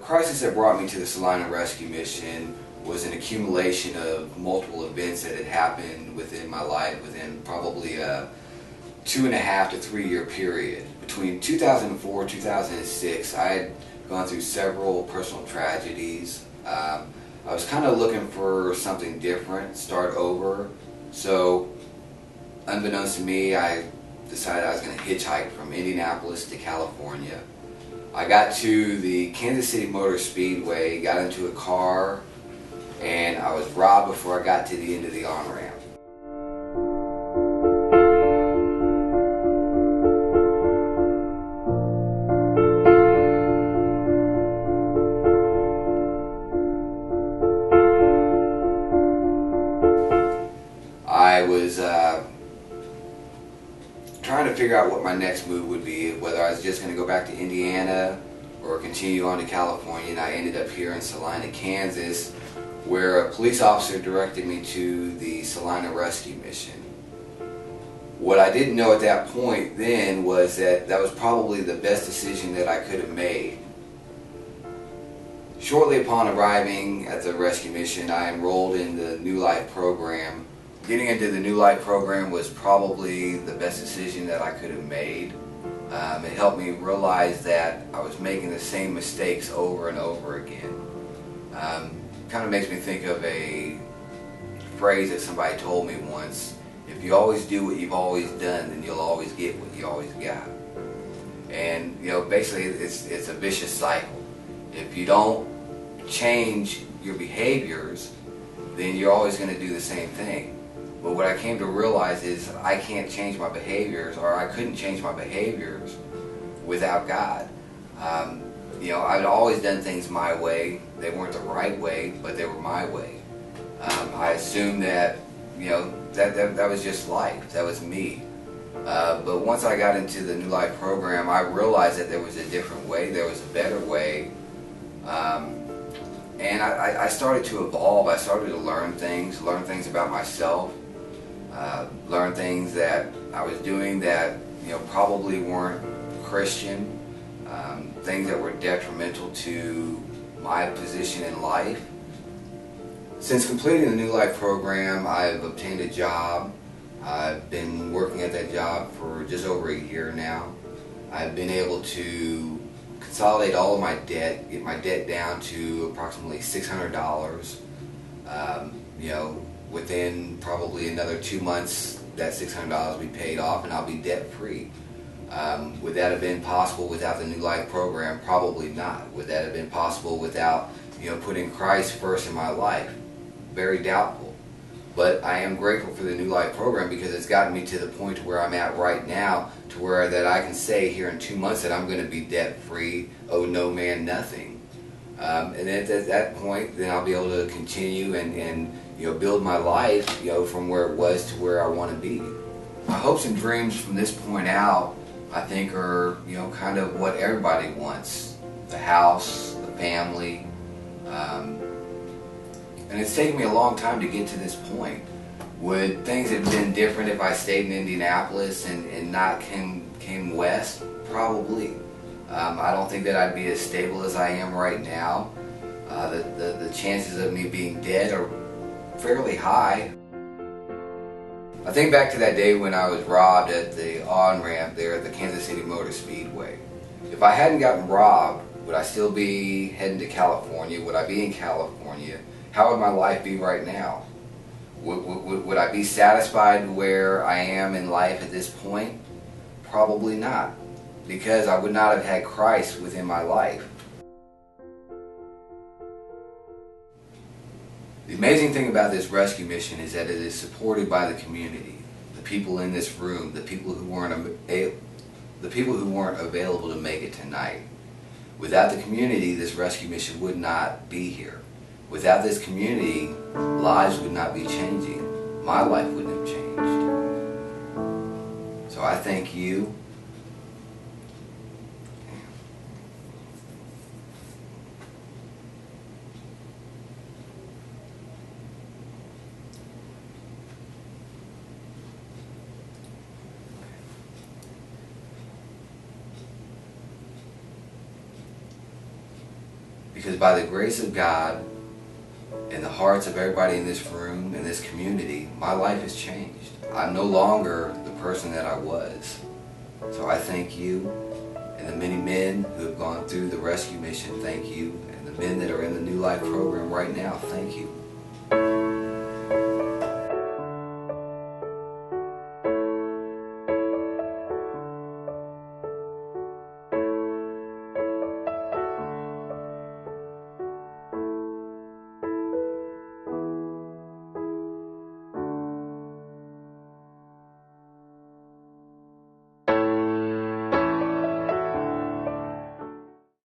crisis that brought me to the Salina Rescue Mission was an accumulation of multiple events that had happened within my life within probably a 2.5 to 3 year period. Between 2004 and 2006, I had gone through several personal tragedies. I was kind of looking for something different, start over. So, unbeknownst to me, I decided I was going to hitchhike from Indianapolis to California. I got to the Kansas City Motor Speedway, got into a car, and I was robbed before I got to the end of the on-ramp. I was trying to figure out what my next move would be, whether I was just going to go back to Indiana or continue on to California, and I ended up here in Salina, Kansas, where a police officer directed me to the Salina Rescue Mission. What I didn't know at that point then was that that was probably the best decision that I could have made. Shortly upon arriving at the rescue mission, I enrolled in the New Life program. Getting into the New Life program was probably the best decision that I could have made. It helped me realize that I was making the same mistakes over and over again. Kind of makes me think of a phrase that somebody told me once: if you always do what you've always done, then you'll always get what you always got. And basically it's a vicious cycle. If you don't change your behaviors, then you're always going to do the same thing. But what I came to realize is I can't change my behaviors, or I couldn't change my behaviors without God. I'd always done things my way. They weren't the right way, but they were my way. I assumed that, that was just life. That was me. But once I got into the New Life program, I realized that there was a different way. There was a better way. And I started to evolve. I started to learn things about myself, learn things that I was doing that probably weren't Christian, things that were detrimental to my position in life. Since completing the New Life program, I've obtained a job. I've been working at that job for just over a year now. I've been able to consolidate all of my debt, get my debt down to approximately $600. Within probably another 2 months, that $600 will be paid off and I'll be debt free. Would that have been possible without the New Life program? Probably not. Would that have been possible without putting Christ first in my life? Very doubtful. But I am grateful for the New Life program because it's gotten me to the point where I'm at right now, to where that I can say here in 2 months that I'm going to be debt free, owe no man nothing. And at that point, then I'll be able to continue and build my life from where it was to where I want to be. My hopes and dreams from this point out, I think, are kind of what everybody wants: the house, the family. And it's taken me a long time to get to this point. Would things have been different if I stayed in Indianapolis and not came west? Probably. I don't think that I'd be as stable as I am right now. The chances of me being dead are fairly high. I think back to that day when I was robbed at the on-ramp there at the Kansas City Motor Speedway. If I hadn't gotten robbed, would I still be heading to California? Would I be in California? How would my life be right now? Would I be satisfied where I am in life at this point? Probably not, because I would not have had Christ within my life. The amazing thing about this rescue mission is that it is supported by the community, the people in this room, the people who weren't available to make it tonight. Without the community, this rescue mission would not be here. Without this community, lives would not be changing. My life wouldn't have changed. So I thank you. Because by the grace of God and the hearts of everybody in this room, in this community, my life has changed. I'm no longer the person that I was. So I thank you, and the many men who have gone through the rescue mission, thank you, and the men that are in the New Life program right now, thank you.